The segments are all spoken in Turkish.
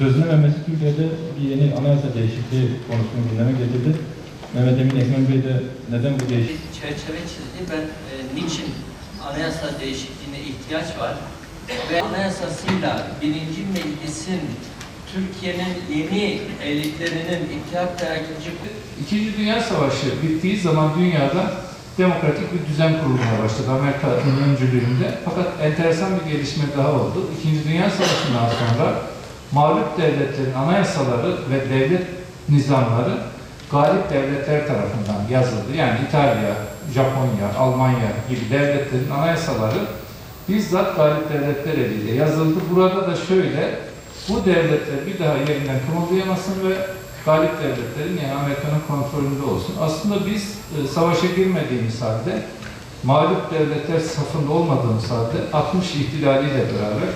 Çözülememesi Türkiye'de bir yeni anayasa değişikliği konusunu gündeme getirdi. Mehmet Emin Ekmen Bey de neden bu değişiklik? Çerçeve çizdi. Ben niçin anayasa değişikliğine ihtiyaç var ve anayasasıyla birinci meclisin Türkiye'nin yeni elitlerinin İttihat Terakkici... İkinci Dünya Savaşı bittiği zaman dünyada demokratik bir düzen kurulmaya başladı Amerika'nın öncülüğünde. Fakat enteresan bir gelişme daha oldu. İkinci Dünya Savaşı'ndan sonra mağlup devletlerin anayasaları ve devlet nizamları galip devletler tarafından yazıldı. Yani İtalya, Japonya, Almanya gibi devletlerin anayasaları bizzat galip devletler eliyle yazıldı. Burada da şöyle, bu devletler bir daha yerinden kımıldayamasın ve galip devletlerin yani Amerika'nın kontrolünde olsun. Aslında biz savaşa girmediğimiz halde, mağlup devletler safında olmadığımız halde 60 ihtilaliyle beraber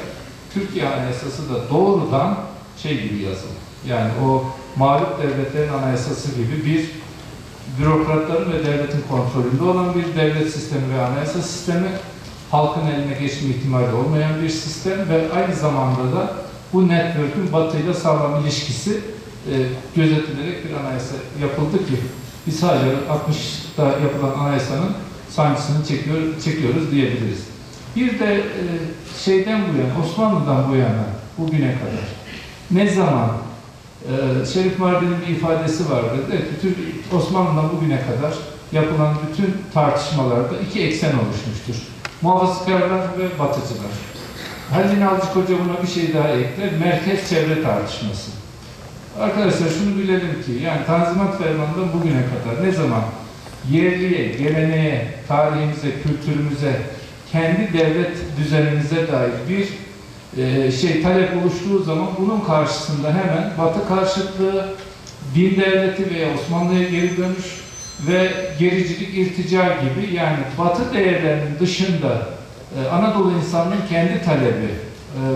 Türkiye Anayasası da doğrudan şey gibi yazıldı. Yani o mağlup devletlerin anayasası gibi bir bürokratların ve devletin kontrolünde olan bir devlet sistemi ve anayasa sistemi, halkın eline geçme ihtimali olmayan bir sistem ve aynı zamanda da bu network'ün Batı ile sağlam ilişkisi gözetilerek bir anayasa yapıldı ki biz hala 60'ta yapılan anayasanın sancısını çekiyoruz diyebiliriz. Bir de şeyden bu yana, Osmanlı'dan bu yana, bugüne kadar ne zaman Şerif Mardin'in bir ifadesi vardı. Osmanlı'dan bugüne kadar yapılan bütün tartışmalarda iki eksen oluşmuştur. Muhafazakârlar ve batıcılar. Halil İnalcık Hoca buna bir şey daha ekler. Merkez çevre tartışması. Arkadaşlar şunu bilelim ki yani Tanzimat Fermanı'ndan bugüne kadar ne zaman yerliye, geleneğe, tarihimize, kültürümüze, kendi devlet düzenimize dair bir talep oluştuğu zaman bunun karşısında hemen Batı karşıtlığı, din devleti veya Osmanlı'ya geri dönüş ve gericilik, irtica gibi yani Batı değerlerinin dışında Anadolu insanının kendi talebi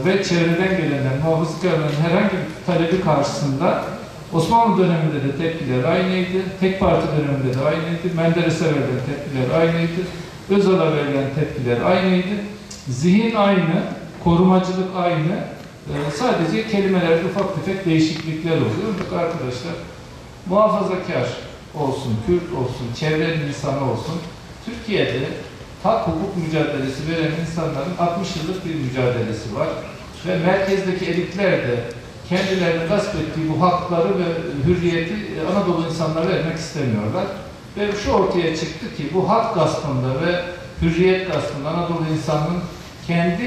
ve çevreden gelenler, muhafazakârların herhangi bir talebi karşısında Osmanlı döneminde de tepkiler aynıydı, tek parti döneminde de aynıydı, Menderes'e verilen tepkiler aynıydı, Özal'a verilen tepkiler aynıydı, zihin aynı, korumacılık aynı, sadece kelimelerde ufak tefek değişiklikler oluyor. Bak arkadaşlar, muhafazakar olsun, Kürt olsun, çevrenin insanı olsun, Türkiye'de hak hukuk mücadelesi veren insanların 60 yıllık bir mücadelesi var. Ve merkezdeki elitler de kendilerine gasp ettiği bu hakları ve hürriyeti Anadolu insanlara vermek istemiyorlar. Ve şu ortaya çıktı ki bu hak gaspında ve hürriyet gaspında Anadolu insanının kendi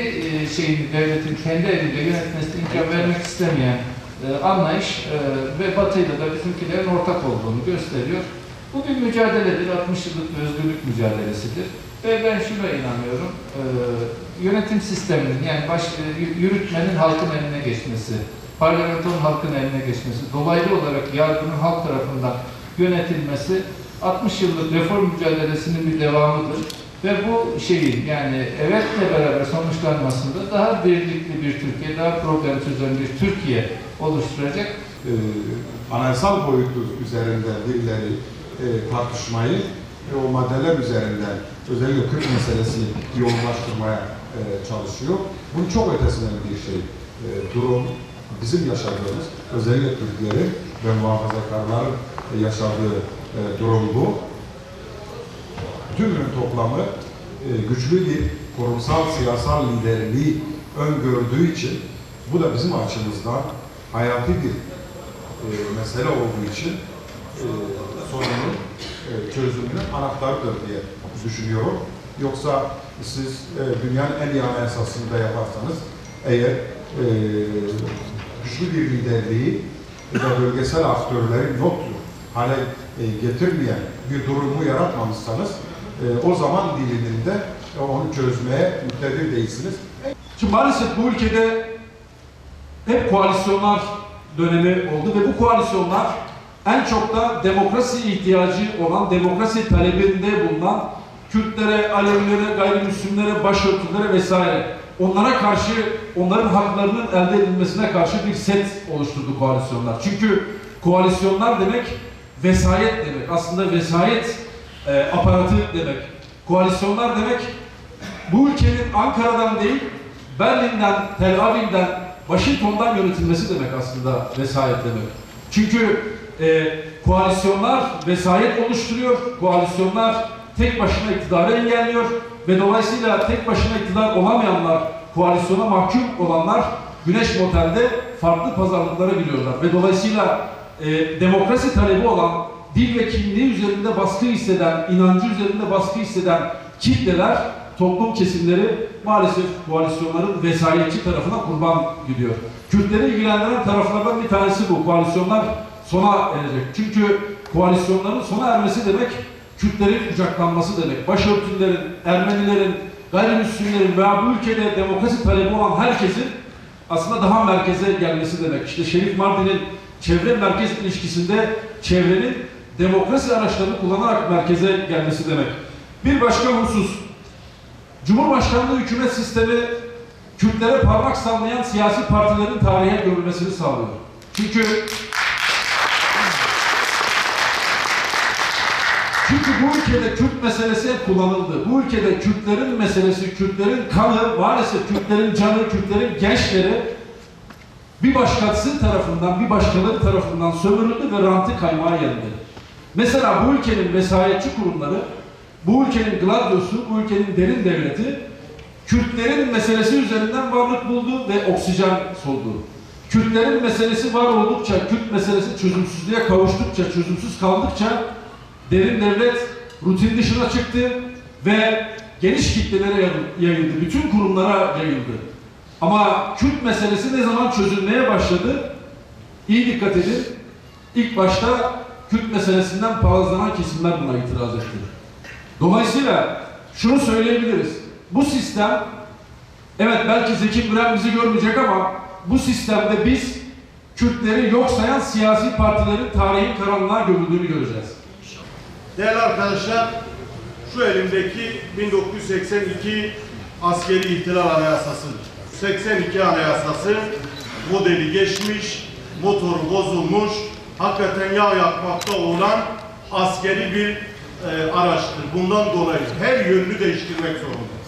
devletin kendi elinde yönetmesine imkan vermek istemeyen anlayış ve Batı'yla da bizimkilerin ortak olduğunu gösteriyor. Bu bir mücadeledir, 60 yıllık bir özgürlük mücadelesidir. Ve ben şuna inanıyorum, yönetim sisteminin yani yürütmenin halkın eline geçmesi, parlamentonun halkın eline geçmesi, dolaylı olarak yargının halk tarafından yönetilmesi 60 yıllık reform mücadelesinin bir devamıdır. Ve bu şeyin yani evetle beraber sonuçlanmasında daha birlikli bir Türkiye, daha problem çözen bir Türkiye oluşturacak. Anayasal boyutu üzerinde birileri tartışmayı o maddeler üzerinden özellikle Kürt meselesini yoğunlaştırmaya çalışıyor. Bunun çok ötesinden bir şey. Durum bizim yaşadığımız, özellikle Türklerin ve muhafazakarların yaşadığı durum bu. Tümünün toplamı güçlü bir kurumsal siyasal liderliği öngördüğü için bu da bizim açımızdan hayati bir mesele olduğu için sorunun çözümünün anahtarıdır diye düşünüyorum. Yoksa siz dünyanın en iyi anayasasını da yaparsanız eğer güçlü bir liderliği ve bölgesel aktörlerin yoktur hale getirmeyen bir durumu yaratmamışsanız o zaman diliminde onu çözmeye muktedir değilsiniz. Şimdi maalesef bu ülkede hep koalisyonlar dönemi oldu ve bu koalisyonlar en çok da demokrasi ihtiyacı olan, demokrasi talebinde bulunan Kürtlere, Alevilere, gayrimüslimlere, başörtülere vesaire onlara karşı, onların haklarının elde edilmesine karşı bir set oluşturdu koalisyonlar. Çünkü koalisyonlar demek vesayet demek. Aslında vesayet aparatı demek. Koalisyonlar demek bu ülkenin Ankara'dan değil, Berlin'den, Tel Aviv'den, Washington'dan yönetilmesi demek aslında vesayet demek. Çünkü koalisyonlar vesayet oluşturuyor, koalisyonlar tek başına iktidarı engelliyor ve dolayısıyla tek başına iktidar olamayanlar, koalisyona mahkum olanlar Güneş Motel'de farklı pazarlıklara giriyorlar ve dolayısıyla demokrasi talebi olan, dil ve kimliği üzerinde baskı hisseden, inancı üzerinde baskı hisseden kitleler, toplum kesimleri maalesef koalisyonların vesayetçi tarafına kurban gidiyor. Kürtleri ilgilendiren taraflardan bir tanesi bu. Koalisyonlar sona erecek. Çünkü koalisyonların sona ermesi demek, Kürtlerin kucaklanması demek. Başörtülerin, Ermenilerin, gayrimüslimlerin veya bu ülkede demokrasi talebi olan herkesin aslında daha merkeze gelmesi demek. İşte Şerif Mardin'in çevre merkez ilişkisinde çevrenin demokrasi araçlarını kullanarak merkeze gelmesi demek. Bir başka husus, Cumhurbaşkanlığı hükümet sistemi Kürtlere parmak sallayan siyasi partilerin tarihe gömülmesini sağlıyor. Çünkü bu ülkede Kürt meselesi hep kullanıldı. Bu ülkede Kürtlerin meselesi, Kürtlerin kanı, maalesef Kürtlerin canı, Kürtlerin gençleri bir başkası tarafından, bir başkaları tarafından sömürüldü ve rantı kaymağa geldi. Mesela bu ülkenin vesayetçi kurumları, bu ülkenin gladyosu, bu ülkenin derin devleti Kürtlerin meselesi üzerinden varlık buldu ve oksijen soldu. Kürtlerin meselesi var oldukça, Kürt meselesi çözümsüzlüğe kavuştukça, çözümsüz kaldıkça derin devlet rutin dışına çıktı ve geniş kitlelere yayıldı. Bütün kurumlara yayıldı. Ama Kürt meselesi ne zaman çözülmeye başladı? İyi dikkat edin. İlk başta Kürt meselesinden palazlanan kesimler buna itiraz etti. Dolayısıyla şunu söyleyebiliriz. Bu sistem, evet belki Zeki Müren bizi görmeyecek ama bu sistemde biz Kürtleri yok sayan siyasi partilerin tarihin karanlığa gömüldüğünü göreceğiz. Değerli arkadaşlar, şu elimdeki 1982 Askeri İhtilal Anayasası. 82 Anayasası modeli geçmiş, motoru bozulmuş, hakikaten yağ yakmakta olan askeri bir araçtır. Bundan dolayı her yönünü değiştirmek zorunda.